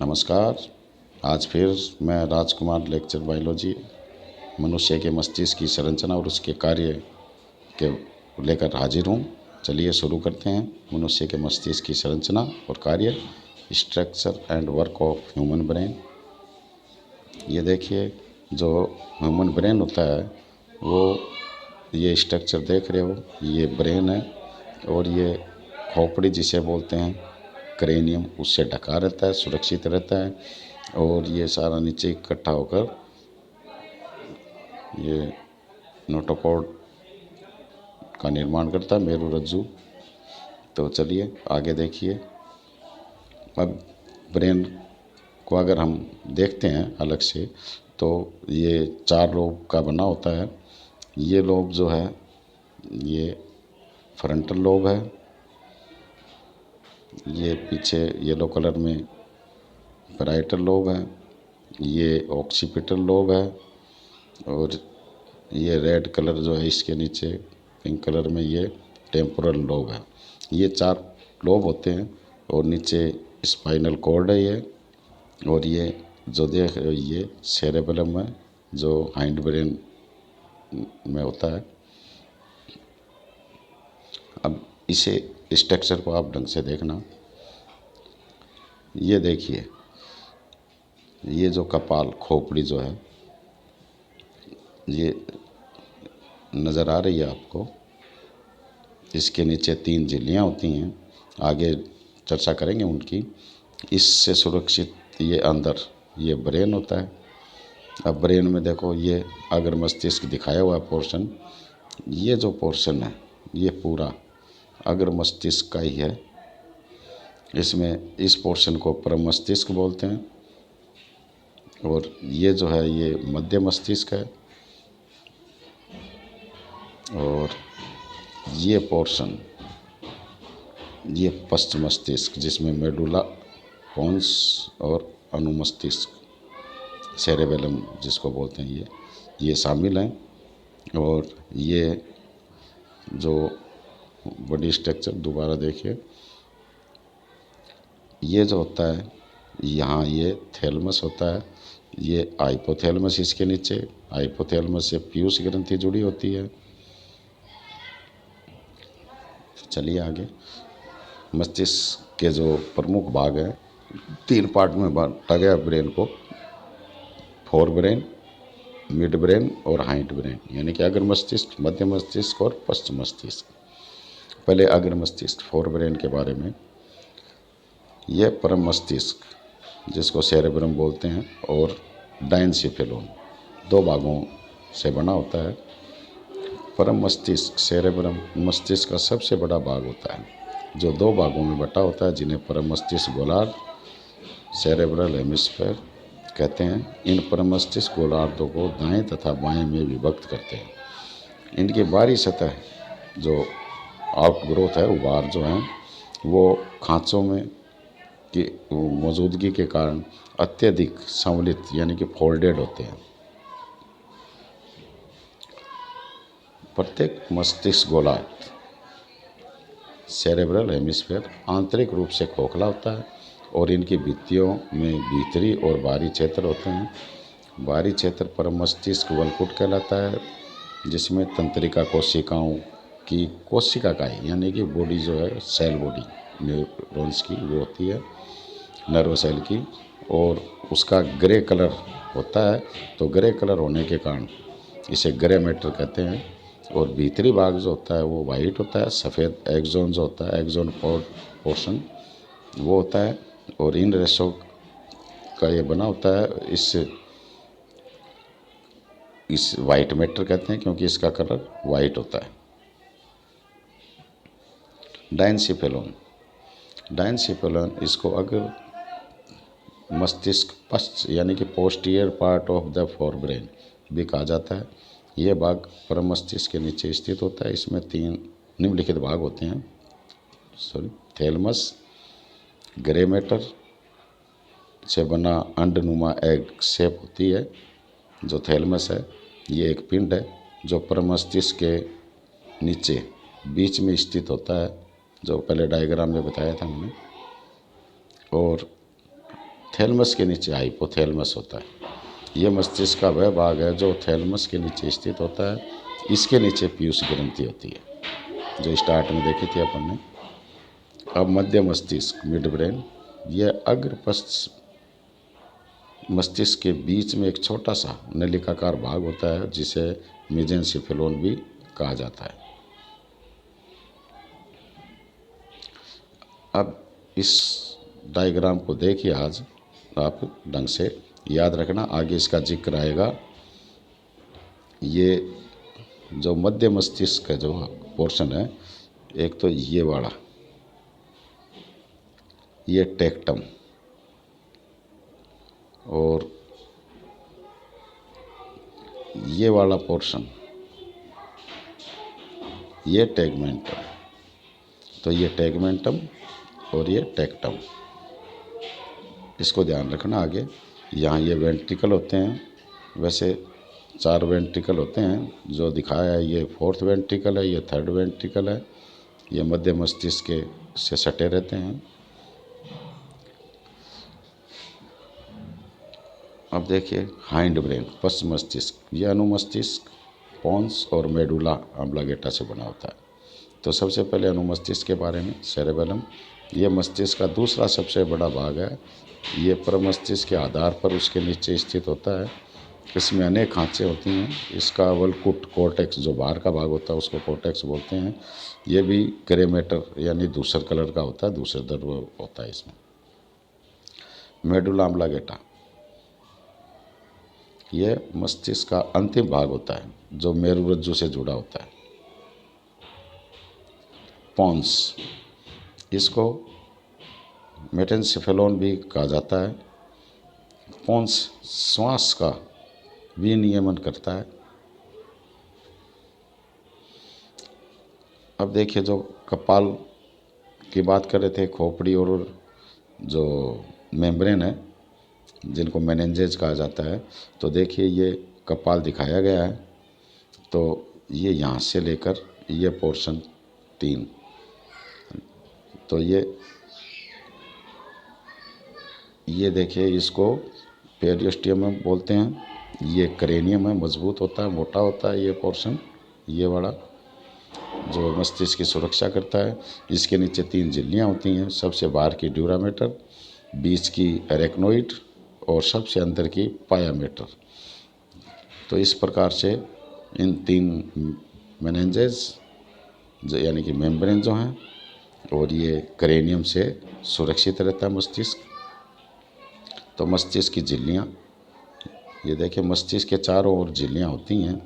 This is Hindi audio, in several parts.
नमस्कार। आज फिर मैं राजकुमार लेक्चर बायोलॉजी मनुष्य के मस्तिष्क की संरचना और उसके कार्य के लेकर हाजिर हूँ। चलिए शुरू करते हैं। मनुष्य के मस्तिष्क की संरचना और कार्य, structure and work of human brain. ये देखिए, जो ह्यूमन ब्रेन होता है वो, ये स्ट्रक्चर देख रहे हो, ये ब्रेन है। और ये खोपड़ी जिसे बोलते हैं, क्रेनियम, उससे ढका रहता है, सुरक्षित रहता है। और ये सारा नीचे इकट्ठा होकर ये नोटोकॉर्ड का निर्माण करता है, मेरुरज्जु। तो चलिए आगे देखिए। अब ब्रेन को अगर हम देखते हैं अलग से, तो ये 4 लोब का बना होता है। ये लोब जो है, ये फ्रंटल लोब है। ये पीछे येलो कलर में पैराइटल लोब है। ये ऑक्सीपिटल लोब है। और ये रेड कलर जो है इसके नीचे पिंक कलर में, ये टेम्पोरल लोब है। ये 4 लोब होते हैं। और नीचे स्पाइनल कॉर्ड है ये। और ये जो देख रहे हो, ये सेरेबेलम है जो हाइंड ब्रेन में होता है। अब इसे स्ट्रक्चर को आप ढंग से देखना। ये देखिए, ये जो कपाल, खोपड़ी जो है, ये नज़र आ रही है आपको। इसके नीचे 3 झिल्लियाँ होती हैं, आगे चर्चा करेंगे उनकी। इससे सुरक्षित ये अंदर ये ब्रेन होता है। अब ब्रेन में देखो, ये अगर मस्तिष्क दिखाया हुआ पोर्शन, ये जो पोर्शन है ये पूरा अगर मस्तिष्क का ही है। इसमें इस पोर्शन को परम मस्तिष्क बोलते हैं। और ये जो है ये मध्य मस्तिष्क है। और ये पोर्शन, ये पश्च मस्तिष्क, जिसमें मेडुला पोन्स और अनुमस्तिष्क, सेरेबेलम जिसको बोलते हैं, ये शामिल हैं। और ये जो बॉडी स्ट्रक्चर दोबारा देखिए, ये जो होता है यहाँ, ये थैलेमस होता है। ये हाइपोथैलेमस इसके नीचे, हाइपोथैलेमस से पीयूष ग्रंथि जुड़ी होती है। चलिए आगे। मस्तिष्क के जो प्रमुख भाग हैं, 3 पार्ट में बांटा गया ब्रेन को, फोर ब्रेन, मिड ब्रेन और हाइंड ब्रेन, यानी कि अग्र मस्तिष्क, मध्य मस्तिष्क और पश्च मस्तिष्क। पहले अग्र मस्तिष्क, फोर ब्रेन के बारे में। यह परम मस्तिष्क, जिसको सेरेब्रम बोलते हैं, और डायनसिफेलोन, 2 भागों से बना होता है। परम मस्तिष्क, सेरेब्रम, मस्तिष्क का सबसे बड़ा भाग होता है, जो 2 भागों में बटा होता है, जिन्हें परम मस्तिष्क गोलार्ध, सेरेब्रल हेमिस्फेयर कहते हैं। इन परम मस्तिष्क गोलार्धों को दाएं तथा बाएं में विभक्त करते हैं। इनकी बाहरी सतह, जो आउटग्रोथ है, उभार जो हैं, वो खांचों में की मौजूदगी के कारण अत्यधिक संवलित, यानी कि फोल्डेड होते हैं। प्रत्येक मस्तिष्क गोलार्ध, सेरेब्रल हेमिस्फेयर, आंतरिक रूप से खोखला होता है। और इनकी भित्तियों में भीतरी और बाहरी क्षेत्र होते हैं। बाहरी क्षेत्र पर मस्तिष्क वलकुट कहलाता है, जिसमें तंत्रिका कोशिकाओं की कोशिका का ही, यानी कि बॉडी जो है, सेल बॉडी न्यूरॉन्स की वो होती है, नर्व सेल की। और उसका ग्रे कलर होता है। तो ग्रे कलर होने के कारण इसे ग्रे मैटर कहते हैं। और भीतरी भाग जो होता है वो वाइट होता है, सफ़ेद। एक्सोन जो होता है, एक्सोन पोर्शन वो होता है। और इन रेशों का ये बना होता है। इस वाइट मैटर कहते हैं, क्योंकि इसका कलर वाइट होता है। डायनसिफेलोन, डायनसिफेलोन, इसको अगर मस्तिष्क पश्च, यानी कि posterior part of the fore brain भी कहा जाता है। यह भाग परम मस्तिष्क के नीचे स्थित होता है। इसमें 3 निम्नलिखित भाग होते हैं। थैलेमस, ग्रे मैटर से बना अंडनुमा एग शेप होती है जो थैलेमस है। ये एक पिंड है जो परम मस्तिष्क के नीचे बीच में स्थित होता है, जो पहले डायग्राम में बताया था मैंने। और थैलमस के नीचे हाइपोथैलमस होता है। ये मस्तिष्क का वह भाग है जो थैलमस के नीचे स्थित होता है। इसके नीचे पीयूष ग्रंथि होती है जो स्टार्ट में देखी थी अपन ने। अब मध्य मस्तिष्क मिड ब्रेन, यह अग्र पश्च मस्तिष्क के बीच में एक छोटा सा नलिकाकार भाग होता है जिसे मेसेंसिफेलोन भी कहा जाता है। अब इस डायग्राम को देखिए आज आप ढंग से याद रखना, आगे इसका जिक्र आएगा। ये जो मध्य मस्तिष्क का जो पोर्शन है, एक तो ये वाला, ये टेक्टम, और ये वाला पोर्शन ये टेगमेंटम। तो ये टेगमेंटम और ये टेक्टम, इसको ध्यान रखना आगे। यहाँ ये वेंट्रिकल होते हैं, वैसे 4 वेंट्रिकल होते हैं, जो दिखाया है ये 4th वेंट्रिकल है, ये 3rd वेंट्रिकल है, ये मध्य मस्तिष्क के से सटे रहते हैं। अब देखिए हाइंड ब्रेन, पश्च मस्तिष्क, ये अनुमस्तिष्क पोन्स और मेडुला ऑब्लिंगेटा से बना होता है। तो सबसे पहले अनुमस्तिष्क के बारे में, सेरेबेलम, ये मस्तिष्क का दूसरा सबसे बड़ा भाग है। ये प्रमस्तिष्क के आधार पर उसके नीचे स्थित होता है। इसमें अनेक खांचे होती हैं। इसका वलकुट कॉर्टेक्स जो बाहर का भाग होता है उसको कॉर्टेक्स बोलते हैं। ये भी ग्रे मैटर यानी धूसर कलर का होता है, धूसर द्रव्य होता है इसमें। मेडुला ऑब्लिंगेटा, ये मस्तिष्क का अंतिम भाग होता है जो मेरुरज्जु से जुड़ा होता है। पोन्स, इसको मेसेंसिफेलोन भी कहा जाता है। पोन्स श्वास का विनियमन करता है। अब देखिए जो कपाल की बात कर रहे थे, खोपड़ी और जो मेम्ब्रेन है जिनको मेनिंजेस कहा जाता है, तो देखिए ये कपाल दिखाया गया है। तो ये यहाँ से लेकर ये पोर्शन 3, तो ये देखिए इसको पेरियोस्टियम बोलते हैं। ये क्रेनियम है, मजबूत होता है, मोटा होता है ये पोर्शन, ये वाला जो मस्तिष्क की सुरक्षा करता है। इसके नीचे 3 झिल्लियाँ होती हैं, सबसे बाहर की ड्यूरामेटर, बीच की एरेक्नोइड और सबसे अंदर की पायामेटर। तो इस प्रकार से इन 3 मेनिंजेस यानी कि मेम्ब्रेन जो हैं, और ये क्रेनियम से सुरक्षित रहता है मस्तिष्क। तो मस्तिष्क की झिल्लियाँ, ये देखिए मस्तिष्क के चारों ओर झिल्लियाँ होती हैं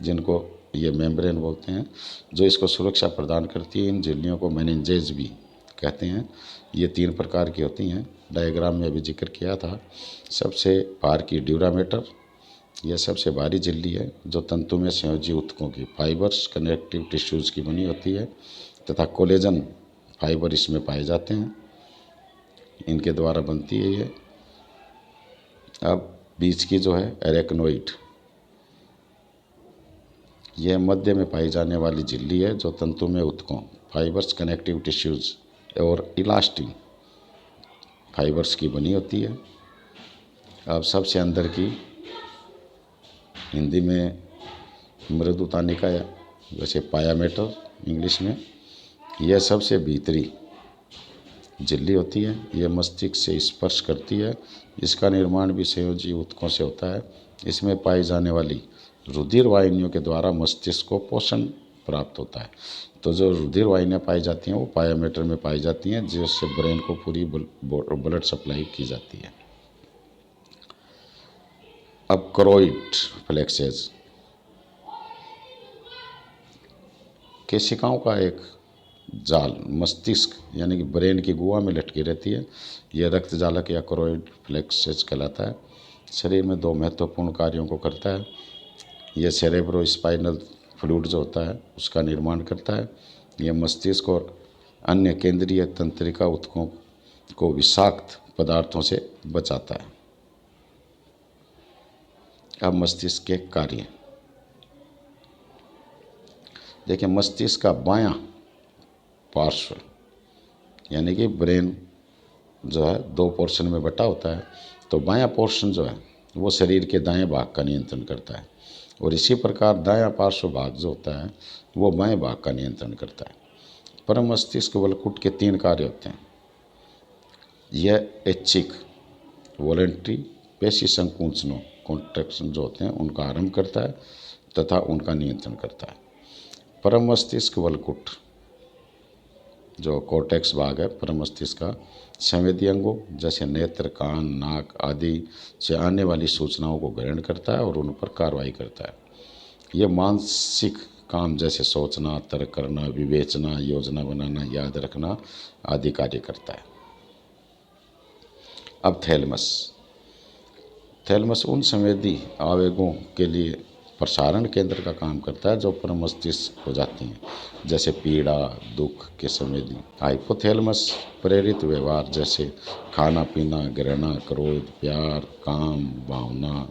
जिनको ये मेम्ब्रेन बोलते हैं, जो इसको सुरक्षा प्रदान करती है। इन झिल्लियों को मेनिंजेस भी कहते हैं। ये 3 प्रकार की होती हैं, डायग्राम में अभी जिक्र किया था। सबसे बाहर की ड्यूरामेटर, यह सबसे बाहरी झिल्ली है जो तंतु में संयोजी ऊतकों की फाइबर्स कनेक्टिव टिश्यूज़ की बनी होती है तथा कोलेजन फाइबर इसमें पाए जाते हैं, इनके द्वारा बनती है ये। अब बीच की जो है एरेक्नोइड, यह मध्य में पाई जाने वाली झिल्ली है जो तंतु में ऊतकों फाइबर्स कनेक्टिव टिश्यूज़ और इलास्टिन फाइबर्स की बनी होती है। अब सबसे अंदर की, हिंदी में मृदुतानिका या वैसे पायामेटर इंग्लिश में, यह सबसे भीतरी झिल्ली होती है। यह मस्तिष्क से स्पर्श करती है। इसका निर्माण भी संयोजी ऊतकों से होता है। इसमें पाई जाने वाली रुधिर वाहिनियों के द्वारा मस्तिष्क को पोषण प्राप्त होता है। तो जो रुधिर वाहिनियाँ पाई जाती हैं वो पायामेटर में पाई जाती हैं, जिससे ब्रेन को पूरी ब्लड सप्लाई की जाती है। अब करोइड फ्लेक्सेस, केशिकाओं का एक जाल मस्तिष्क यानी कि ब्रेन की गुहा में लटकी रहती है। यह रक्त जालक या करोइड फ्लेक्सेस कहलाता है। शरीर में 2 महत्वपूर्ण कार्यों को करता है। यह सेरेब्रो स्पाइनल फ्लूइड जो होता है उसका निर्माण करता है। यह मस्तिष्क और अन्य केंद्रीय तंत्रिका ऊतकों को विषाक्त पदार्थों से बचाता है। अब मस्तिष्क के कार्य देखिए, मस्तिष्क का बायां पार्श्व यानी कि ब्रेन जो है 2 पोर्शन में बटा होता है। तो बायां पोर्शन जो है वो शरीर के दाएं भाग का नियंत्रण करता है, और इसी प्रकार दायां पार्श्व भाग जो होता है वो बाएं भाग का नियंत्रण करता है। परम मस्तिष्क वलकुट के 3 कार्य होते हैं। यह ऐच्छिक वॉलेंट्री पेशी संकुचनों कॉन्ट्रैक्शन जो होते हैं उनका आरंभ करता है तथा उनका नियंत्रण करता है। परम मस्तिष्क वलकुट जो कोर्टेक्स भाग है परम मस्तिष्क का, संवेदी अंगों जैसे नेत्र, कान, नाक आदि से आने वाली सूचनाओं को ग्रहण करता है और उन पर कार्रवाई करता है। यह मानसिक काम जैसे सोचना, तर्क करना, विवेचना, योजना बनाना, याद रखना आदि कार्य करता है। अब थैलमस उन संवेदी आवेगों के लिए प्रसारण केंद्र का काम करता है जो परम मस्तिष्क हो जाती हैं, जैसे पीड़ा, दुख के संवेदी। हाइपोथैलेमस प्रेरित व्यवहार जैसे खाना पीना, घृणा, क्रोध, प्यार, काम, भावना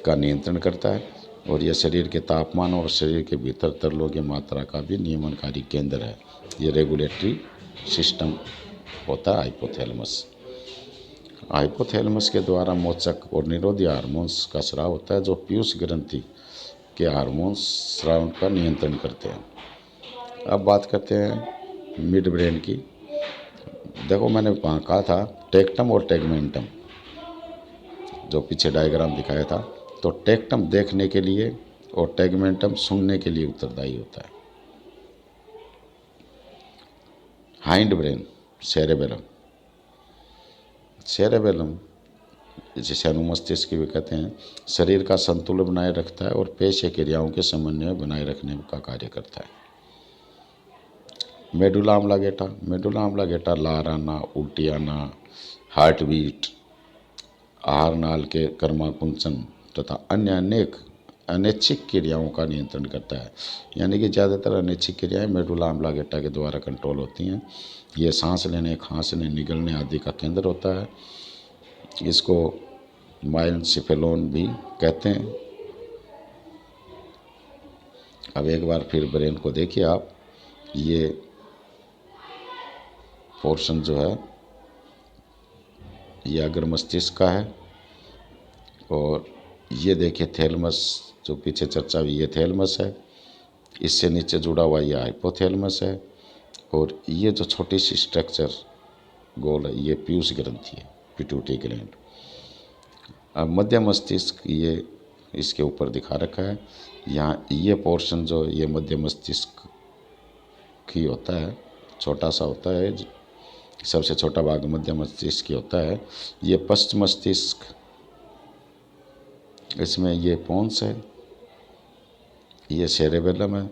का नियंत्रण करता है, और यह शरीर के तापमान और शरीर के भीतर तरलों की मात्रा का भी नियमनकारी केंद्र है। ये रेगुलेटरी सिस्टम होता है हाइपोथैलेमस। हाइपोथैलेमस के द्वारा मोचक और निरोधी हार्मोन्स का स्राव होता है जो पीयूष ग्रंथि के हार्मोन्स स्राव का नियंत्रण करते हैं। अब बात करते हैं मिड ब्रेन की। देखो मैंने वहाँ कहा था टेक्टम और टेगमेंटम, जो पीछे डायग्राम दिखाया था। तो टेक्टम देखने के लिए और टेगमेंटम सुनने के लिए उत्तरदायी होता है। हाइंड ब्रेन सेरेबेलम जिसे अनुमस्तिष्क भी कहते हैं, शरीर का संतुलन बनाए रखता है और पेशीय क्रियाओं के समन्वय बनाए रखने का कार्य करता है। मेडुला ऑब्लिंगेटा लार आना, उल्टी आना, हार्ट बीट, आहार नाल के कर्माकुंचन तथा अन्य अनेक अनैच्छिक क्रियाओं का नियंत्रण करता है। यानी कि ज़्यादातर अनैच्छिक क्रियाएं मेडुला ऑब्लिंगेटा के द्वारा कंट्रोल होती हैं। ये सांस लेने, खांसने, निगलने आदि का केंद्र होता है। इसको माइनसिफेलोन भी कहते हैं। अब एक बार फिर ब्रेन को देखिए आप, ये पोर्शन जो है ये अग्र मस्तिष्क का है, और ये देखिए थैलेमस जो पीछे चर्चा हुई ये थैलेमस है, इससे नीचे जुड़ा हुआ ये हाइपोथैलेमस है, और ये जो छोटी सी स्ट्रक्चर गोल है ये पीयूष ग्रंथि है, पिट्यूटरी ग्लैंड। अब मध्य मस्तिष्क ये इसके ऊपर दिखा रखा है। यहाँ ये पोर्शन जो ये मध्य मस्तिष्क की होता है, छोटा सा होता है, सबसे छोटा भाग मध्य मस्तिष्क की होता है। ये पश्च मस्तिष्क, इसमें ये पोन्स है, ये सेरेबेलम है,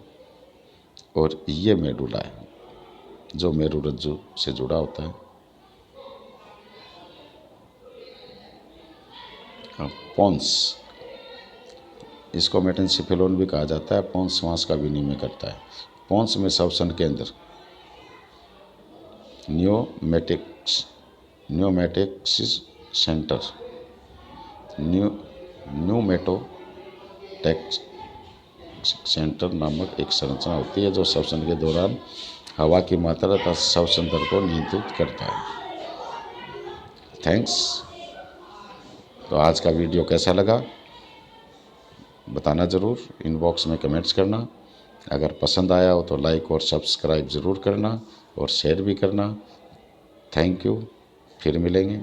और ये मेडुला है जो मेरुरज्जु से जुड़ा होता है। पोन्स, इसको मेटेनसिफेलोन भी कहा जाता है। पोन्स श्वास का विनिमय करता है। पोन्स में श्वसन केंद्र न्यूमेटिक्स सेंटर, न्यूमेटोटेक्स सेंटर नामक एक संरचना होती है जो श्वसन के दौरान हवा की मात्रा तथा श्वसन दर को नियंत्रित करता है। थैंक्स। तो आज का वीडियो कैसा लगा बताना ज़रूर, इनबॉक्स में कमेंट्स करना। अगर पसंद आया हो तो लाइक और सब्सक्राइब ज़रूर करना और शेयर भी करना। थैंक यू, फिर मिलेंगे।